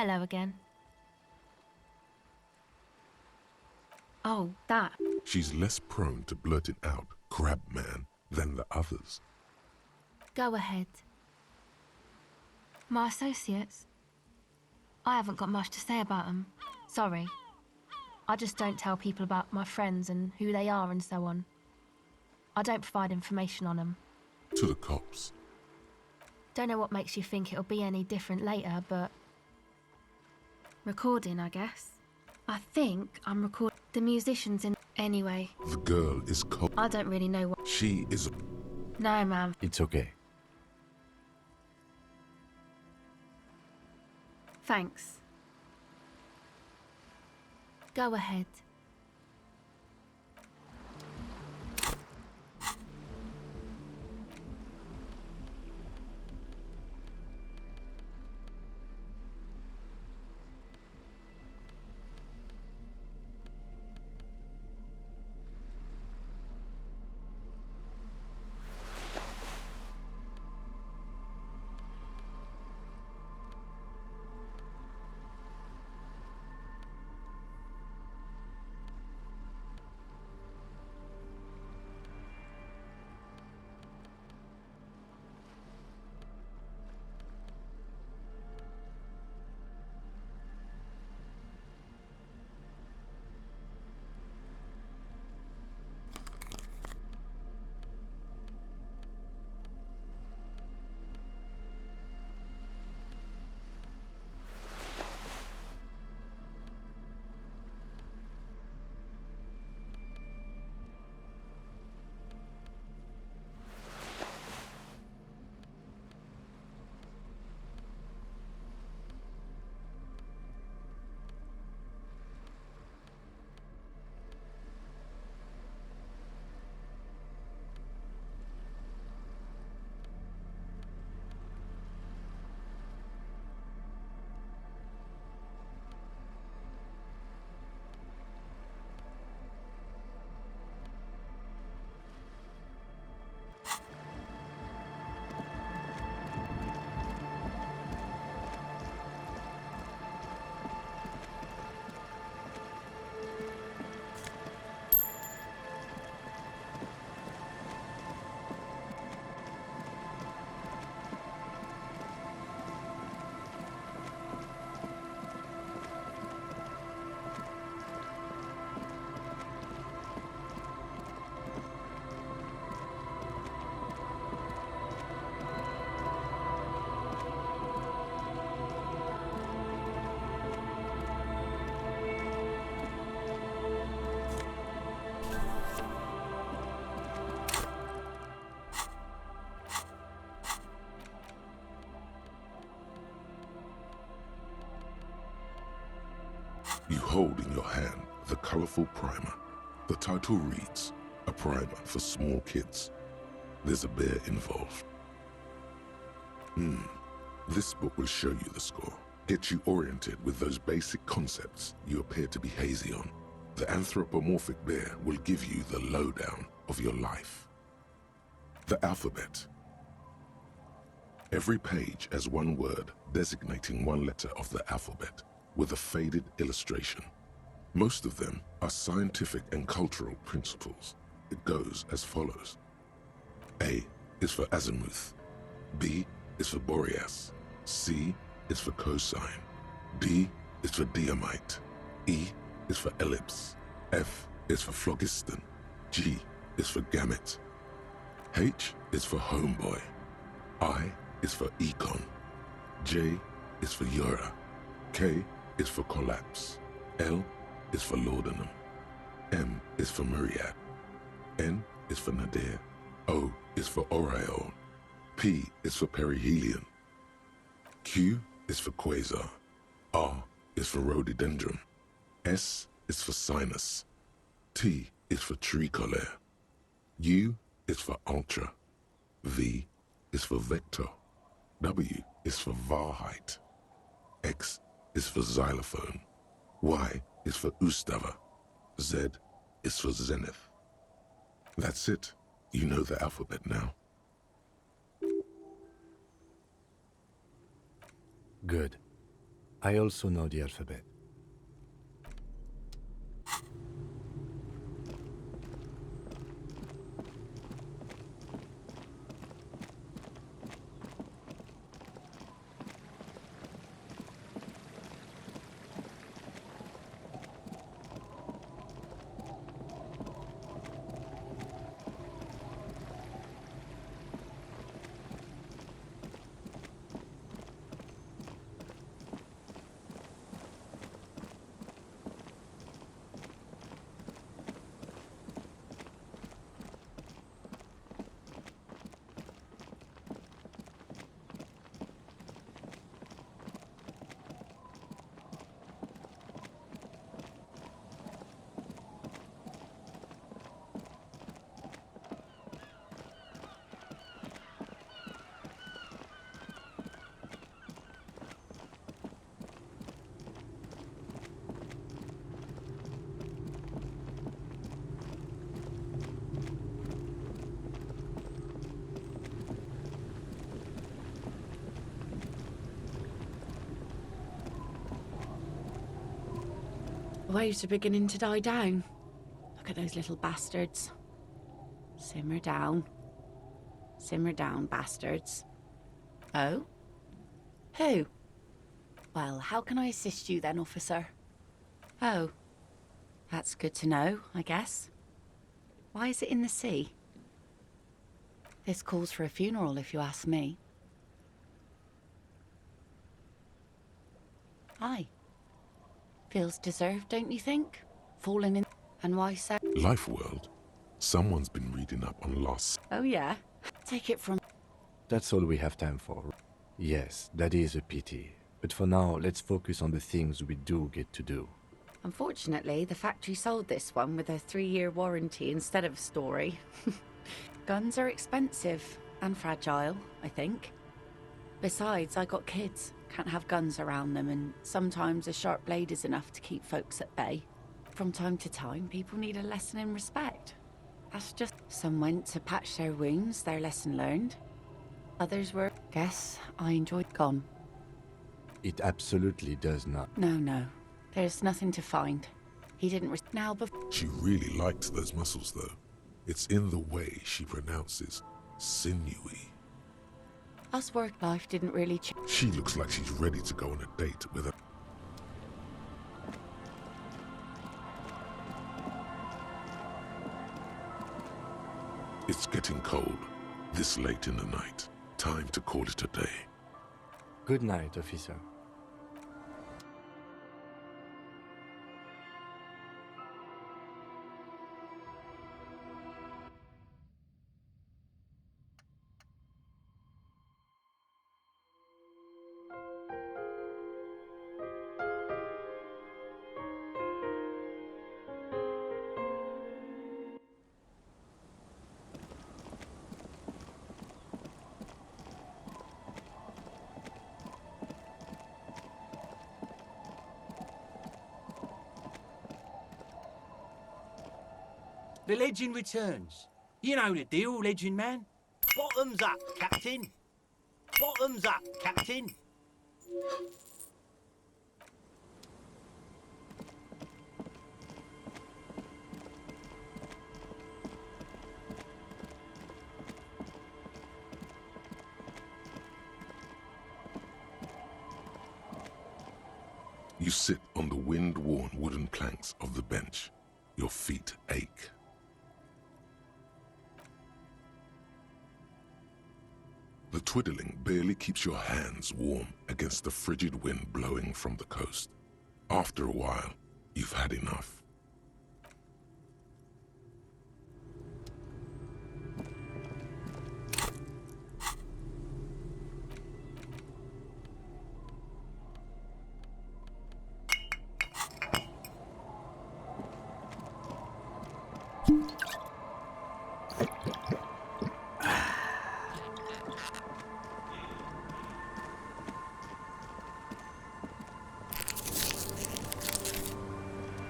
Hello again. Oh, that. She's less prone to blurting out "crab man" than the others. Go ahead. My associates? I haven't got much to say about them. Sorry. I just don't tell people about my friends and who they are and so on. I don't provide information on them. To the cops. Don't know what makes you think it'll be any different later, but... Recording, I guess. I think I'm recording the musicians in... Anyway. The girl is cold. I don't really know what... She is... No, man. It's okay. Thanks. Go ahead. You hold in your hand the colorful primer. The title reads, "A Primer for Small Kids." There's a bear involved. This book will show you the score, get you oriented with those basic concepts you appear to be hazy on. The anthropomorphic bear will give you the lowdown of your life. The alphabet. Every page has one word designating one letter of the alphabet, with a faded illustration. Most of them are scientific and cultural principles. It goes as follows. A is for azimuth. B is for Boreas. C is for cosine. D is for diamite. E is for ellipse. F is for phlogiston. G is for gamete. H is for homeboy. I is for econ. J is for Eura. K is for collapse. L is for laudanum. M is for myriad. N is for nadir. O is for aureole. P is for perihelion. Q is for quasar. R is for rhododendron. S is for sinus. T is for tricolor. U is for ultra. V is for vector. W is for Wahrheit. X is for xylophone. Y is for Ustava. Z is for zenith. That's it. You know the alphabet now. Good. I also know the alphabet. The waves are beginning to die down. Look at those little bastards. Simmer down. Simmer down, bastards. Oh? Who? Well, how can I assist you then, officer? Oh. That's good to know, I guess. Why is it in the sea? This calls for a funeral, if you ask me. Aye. Feels deserved, don't you think? Falling in... And why so? Life World. Someone's been reading up on lost. Oh, yeah? Take it from... That's all we have time for. Yes, that is a pity. But for now, let's focus on the things we do get to do. Unfortunately, the factory sold this one with a 3-year warranty instead of a story. Guns are expensive and fragile, I think. Besides, I got kids. Can't have guns around them, and sometimes a sharp blade is enough to keep folks at bay. From time to time, people need a lesson in respect. That's just... Some went to patch their wounds, their lesson learned. Others were... Guess I enjoyed gone. It absolutely does not. No. There's nothing to find. He didn't... Now before... She really liked those muscles, though. It's in the way she pronounces sinewy. Us work life didn't really She looks like she's ready to go on a date with a... It's getting cold, this late in the night. Time to call it a day. Good night, officer. The legend returns. You know the deal, legend man. Bottoms up, Captain. Bottoms up, Captain. You sit on the wind-worn wooden planks of the bench. Your feet ache. The twiddling barely keeps your hands warm against the frigid wind blowing from the coast. After a while, you've had enough.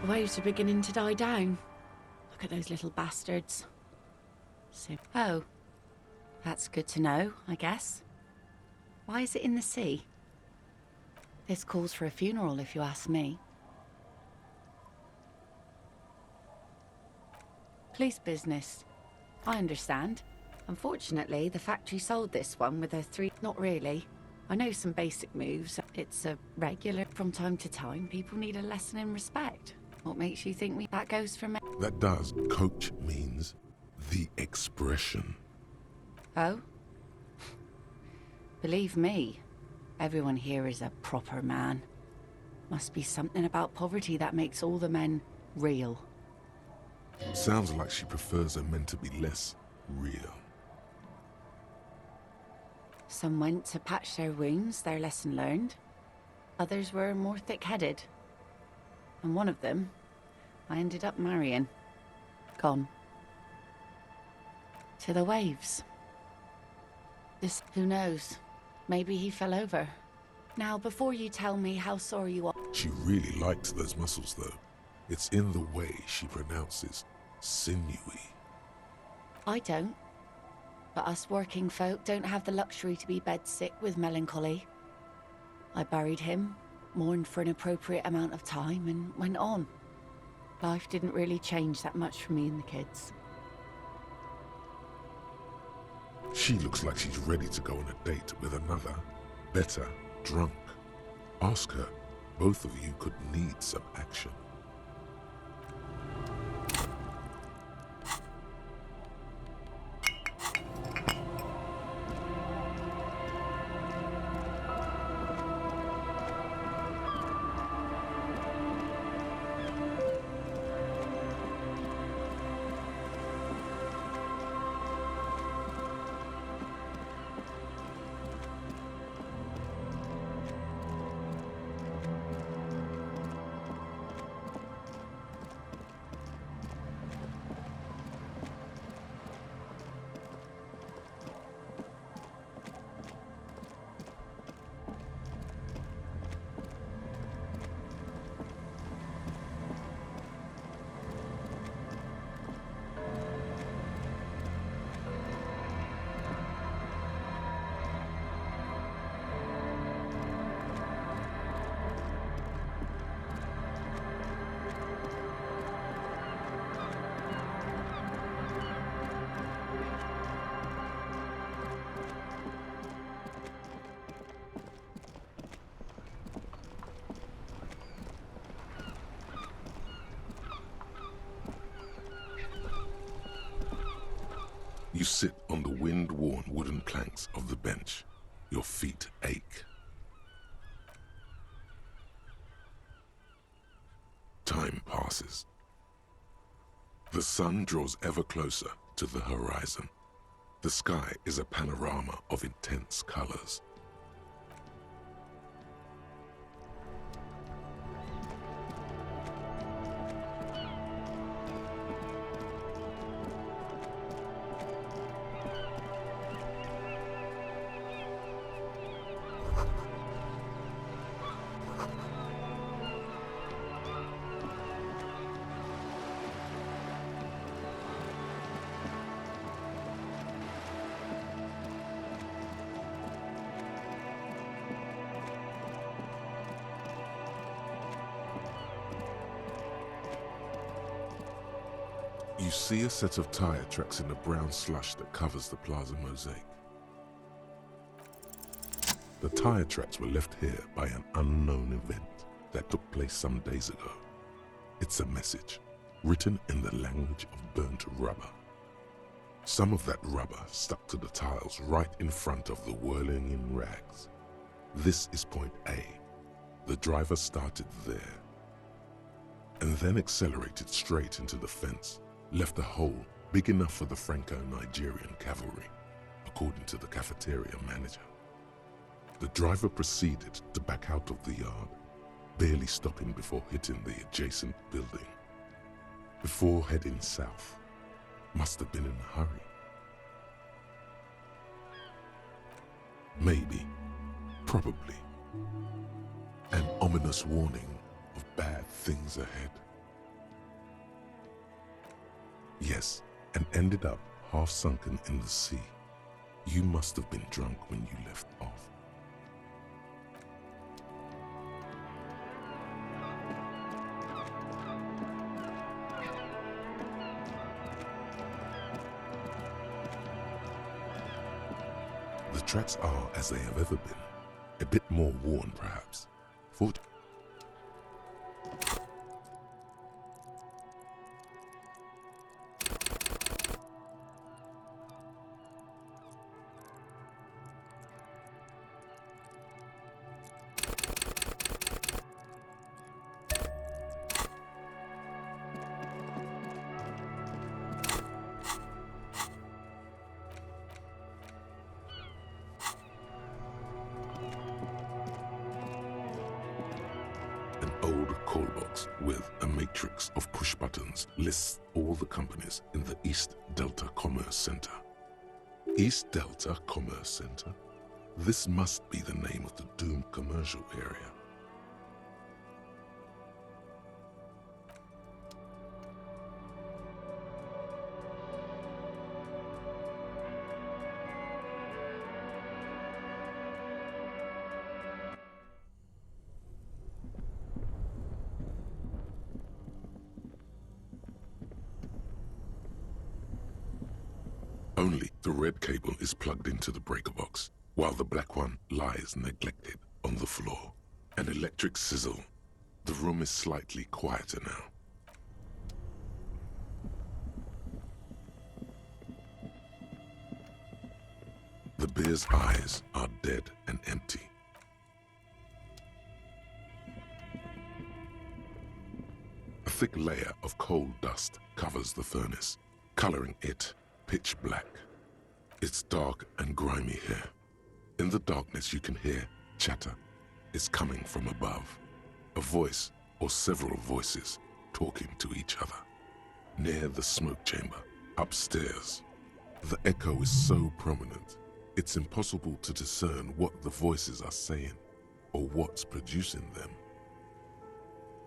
The waves are beginning to die down. Look at those little bastards. Oh. That's good to know, I guess. Why is it in the sea? This calls for a funeral, if you ask me. Police business. I understand. Unfortunately, the factory sold this one with a 3... Not really. I know some basic moves. It's a regular. From time to time, people need a lesson in respect. What makes you think that goes for me? That does. Coach means the expression. Oh? Believe me, everyone here is a proper man. Must be something about poverty that makes all the men real. Sounds like she prefers her men to be less real. Some went to patch their wounds, their lesson learned. Others were more thick-headed. And one of them, I ended up marrying. Gone. To the waves. This, who knows? Maybe he fell over. Now, before you tell me how sorry you are... She really likes those muscles, though. It's in the way she pronounces sinewy. I don't. But us working folk don't have the luxury to be bedsick with melancholy. I buried him, mourned for an appropriate amount of time, and went on. Life didn't really change that much for me and the kids. She looks like she's ready to go on a date with another, better, drunk. Ask her. Both of you could need some action. You sit on the wind-worn wooden planks of the bench. Your feet ache. Time passes. The sun draws ever closer to the horizon. The sky is a panorama of intense colors. You see a set of tire tracks in the brown slush that covers the plaza mosaic. The tire tracks were left here by an unknown event that took place some days ago. It's a message, written in the language of burnt rubber. Some of that rubber stuck to the tiles right in front of the whirling in rags. This is point A. The driver started there, and then accelerated straight into the fence, left a hole big enough for the Franco-Nigerian cavalry, according to the cafeteria manager. The driver proceeded to back out of the yard, barely stopping before hitting the adjacent building. Before heading south, must have been in a hurry. Maybe, probably, an ominous warning of bad things ahead. Yes, and ended up half sunken in the sea. You must have been drunk when you left off. The tracks are as they have ever been, a bit more worn perhaps. An old call box with a matrix of push buttons lists all the companies in the East Delta Commerce Center. East Delta Commerce Center? This must be the name of the doomed commercial area. Only the red cable is plugged into the breaker box, while the black one lies neglected on the floor. An electric sizzle. The room is slightly quieter now. The bear's eyes are dead and empty. A thick layer of coal dust covers the furnace, coloring it pitch black. It's dark and grimy here. In the darkness you can hear chatter. It's coming from above. A voice or several voices talking to each other. Near the smoke chamber, upstairs. The echo is so prominent, it's impossible to discern what the voices are saying or what's producing them.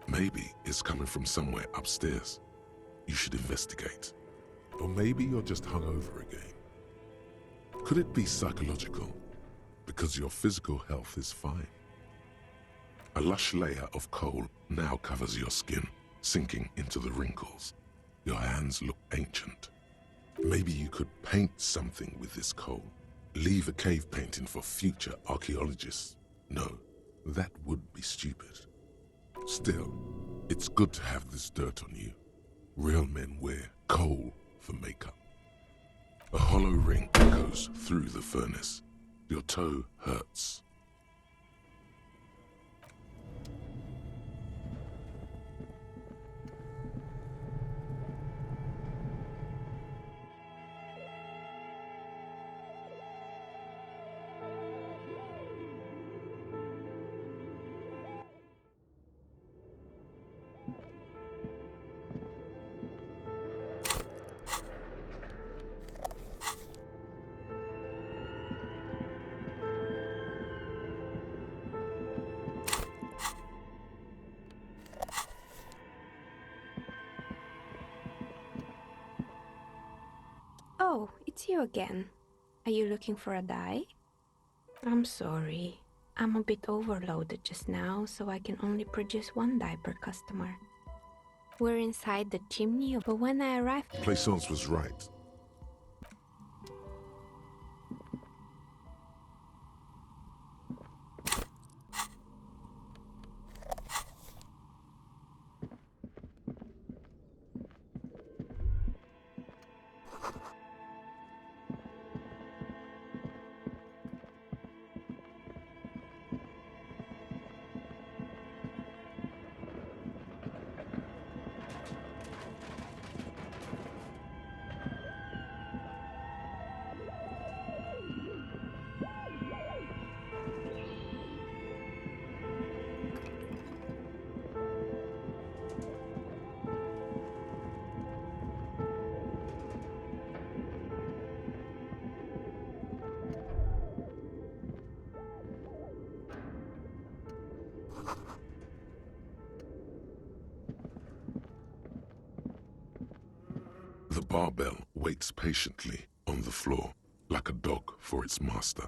Maybe it's coming from somewhere upstairs. You should investigate. Or maybe you're just hungover again. Could it be psychological? Because your physical health is fine. A lush layer of coal now covers your skin, sinking into the wrinkles. Your hands look ancient. Maybe you could paint something with this coal. Leave a cave painting for future archaeologists. No, that would be stupid. Still, it's good to have this dirt on you. Real men wear coal for makeup. A hollow ring echoes through the furnace. Your toe hurts. Oh, it's you again. Are you looking for a dye? I'm sorry. I'm a bit overloaded just now, so I can only produce one dye per customer. We're inside the chimney, but when I arrived... Plaisance was right. The barbell waits patiently on the floor, like a dog for its master.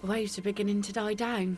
The waves are beginning to die down.